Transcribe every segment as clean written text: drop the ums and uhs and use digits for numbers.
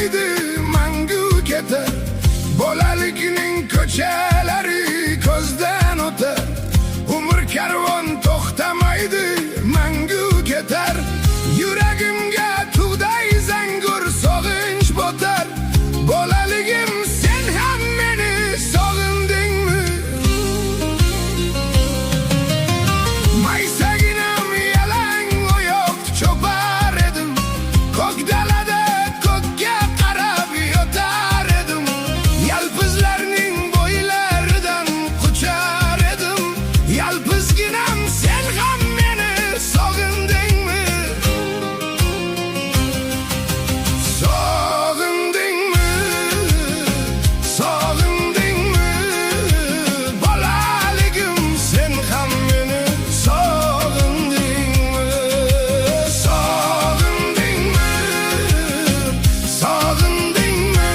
to'xtamaydi, mangu ketar. Bolalikning ko'chalari ko'zdan o'tar. Umr karvon to'xtamaydi, mangu ketar. Yuragimga tug'day zangur sog'inch botar. Bolaligim, sen ham meni sog'indingmi? Maysaginam yalang oyoq chopar edim. Ko'k dalada ko'kka qarab yotar edim. Yalpizlarning bo'ylaridan quchar edim. Yalpizginam, sen ham meni sog'indingmi? Sog'indingmi? Sog'indingmi? Bolaligim, sen ham meni sog'indingmi? Sog'indingmi? Sog'indingmi?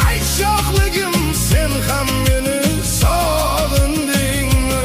Ay sho'xligim, sen ham meni sog'indingmi?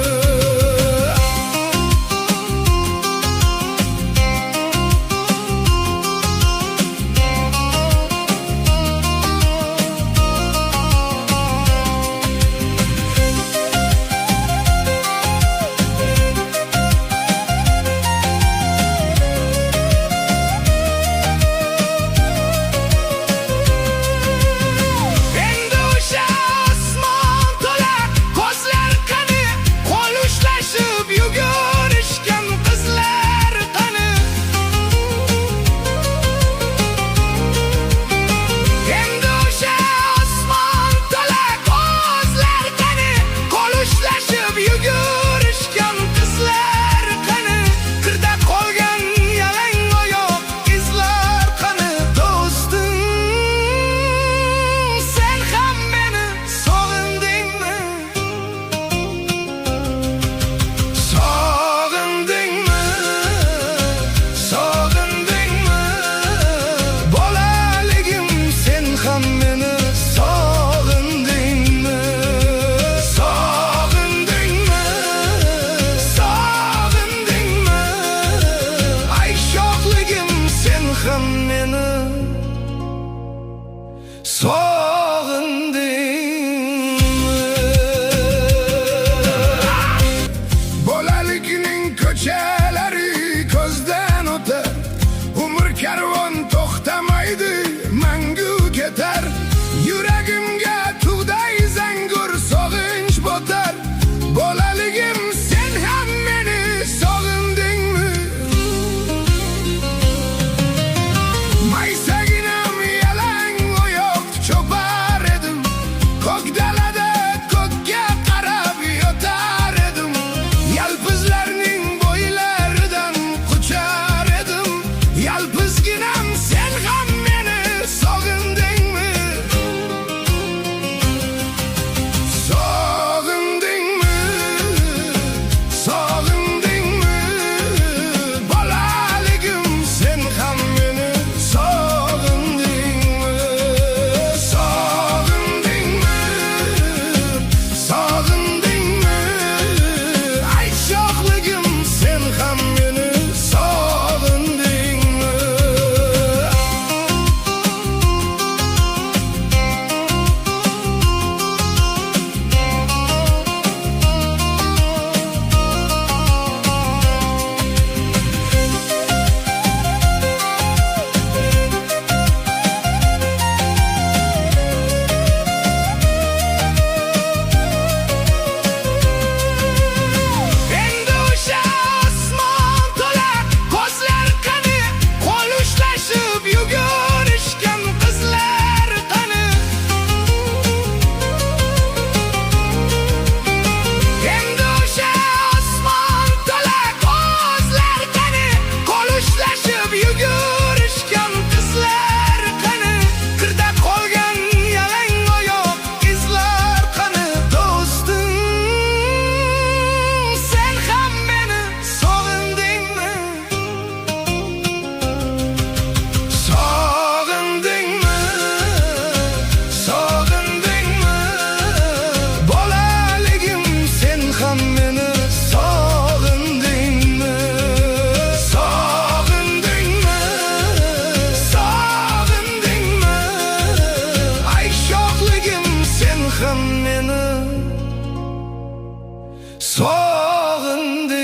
Sog'indingmi?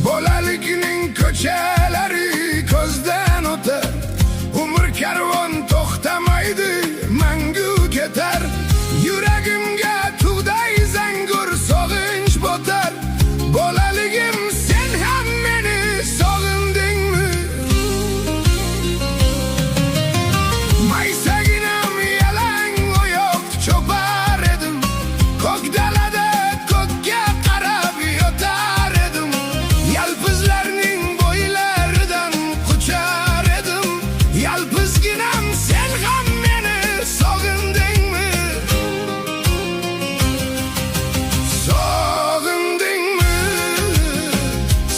Bolalikning ko'chalari ko'zdan o'tar, umr karvon to'xtamaydi, mangu ketar. Yuragimga tug'day zangur sog'inch botar. Bolaligim, sen ham meni sog'indingmi? Maysaginam yalang oyoq chopar edim, ko'k dalada ko'kka qarab yotar edim. Yalpizlarning bo'ylaridan quchar edim. Yalpizginam, sen ham meni sog'indingmi? Sog'indingmi?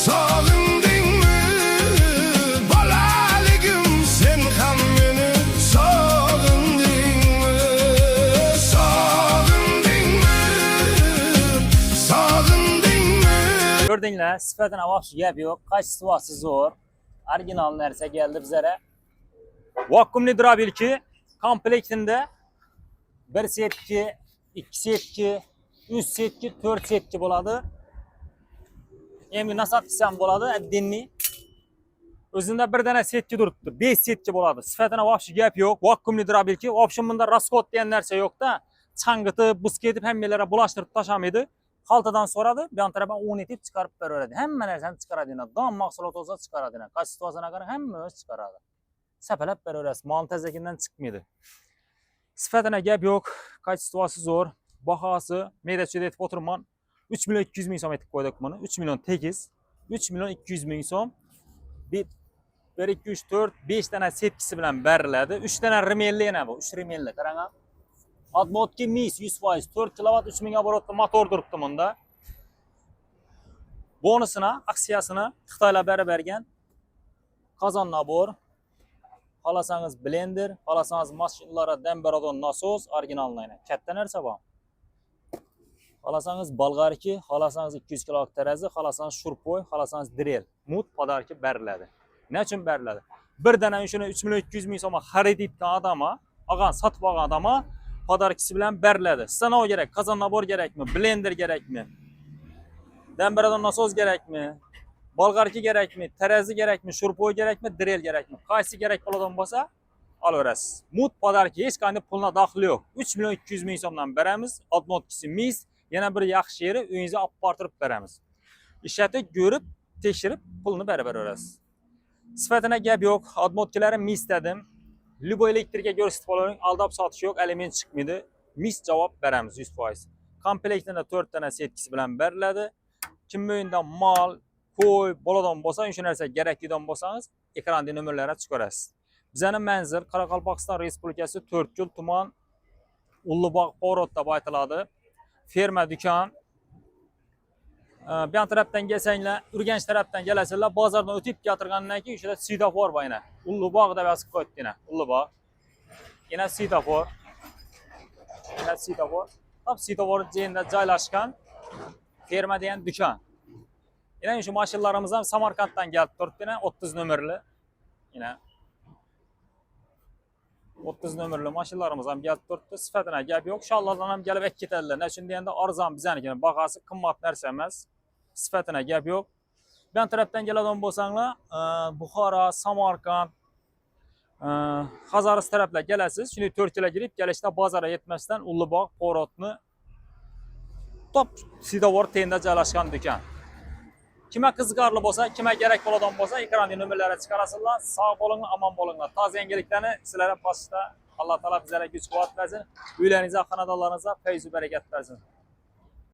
Sog'indingmi? Bolaligim, sen ham meni sog'indingmi? Sog'indingmi? Sog'indingmi? Gördünglar, sifatına vahşi gap yok, kачествоsi zo'r. Original narsa geldi bizlere. Vakuumli durabilki komplektinde 1 setki, 2 setki, 3 setki, 4 setki bo'ladi. Endi nasab qilsam bo'ladi, dinni. O'zida bir dana setki turibdi, 5 setki bo'ladi. Sifatına vahşi gap yok, vakuumli durabilki. Option bunda расход degan narsa yo'q-da. Chang'itib, buz ketib, hammalari bulashtirib tashamaydi. Xaltadan so'radi, bu yon tarafdan 10 etib chiqarib beraveradi. Hamma narsani chiqaradi. Dom mahsulot olsa chiqaradi. Kачествосына qarab hamma o'zi chiqaradi. Sapalab beraverasiz, mol tazagidan chiqmaydi. Sifatına gap yo'q, kачествоsi zo'r. Bahosi, meydachiga aytib o'tirman, 3 million 200 ming so'm aytib qo'ydik buni. 3 million tegiz, 3 million 200 ming so'm. 1 2 3 4 5 dana setkisi bilan beriladi. 3 dana rimelli yana bu, 3 rimelli. Qarang. Admotki mis 100%, 4 kilovat 3000 оборотli motor turibdi bunda. Bonusini, aksiyasini Xitoylar bergan. Qozon nabor. Xolasangiz blender, xolasangiz mashinalara dambaradon nasos, originalni. Katta narsa bu. Xolasangiz bolg'arki, xolasangiz 200 kilovat tarazi, xolasangiz shurpoy, xolasangiz drill. Mut podarki beriladi. Ne uchun beriladi? Bir dana shuni 3 million 200 ming so'mga xarid etgan odamga, olgan sotib olgan odamga podarkisi bilan beriladi. Stanov kerak, qozon nabor kerakmi, blender kerakmi? Dambaradon nasos kerakmi? Bolg'arki kerakmi, tarazi kerakmi, shurpoy kerakmi, drill kerakmi? Qaysi kerak bo'ladigan bo'lsa, olaverasiz. Mut podarki hech qanday pulna daxli yo'q. 3 million 200 ming so'mdan beramiz. Admotkisi mis, yana bir yaxshi yeri uyingizga olib borib beramiz. Ishlatib, ko'rib, tekshirib, pulni beraverasiz. Sifatına gap yo'q, admotkilari mis dedim. Любой elektrika ko'rsatib olavering, aldab sotish yo'q, element chiqmaydi. Mis javob beramiz 100%. Komplektida 4 dana setkisi bilan beriladi. Kim bo'yinda mol, qo'y, boladan bo'lsa, shu narsa keraklidan bo'lsangiz, ekranda nomerlarga chiqarasiz. Bizning manzil Qoraqalpog'iston Respublikasi To'rtko'l tuman Ullubog' Porotda aytiladi. Ferma do'kon. Bu yon tarafdan kelsanglar, Urganch tarafdan kelasizlar, bozordan o'tib keltirgandan keyin o'shada svetofor bor yana. Ullubog' deb yozib qo'yibdi yana. Ullubog'. Yana svetofor. Yana svetofor. Top svetofor joyida joylashgan ferma degan do'kon. Yana shu mashinalarimiz ham Samarqanddan kelib turibdi, 30 nomerli. Yana 30 nomerli mashinalarimiz ham kelib turibdi. Sifatına gap yo'q. Inshaallohdan ham kelib ketadilar. Nechun deganda arzon bizaniki, bahasi qimmat narsa emas. Sifatına gap yo'q. Bu yon tarafdan keladigan bo'lsanglar, Buxoro, Samarqand, Xazaris taraflar kelasiz. Shuni 4 kilo kirib, kelishda bozorga yetmasdan Ullubog' Porotni top svetofor tenda joylashgan do'kon. Kime qiziqarli bo'lsa, kime kerak bo'ladigan bo'lsa, ekranda nomerlarga chiqarasizlar. Sog' bo'ling, omon bo'linglar. Toza yangiliklarni sizlarga postda Alloh taolo bizlarga kuch-quvvat bersin. Uylaringizga, xonadonlaringizga fayz va barakat bersin.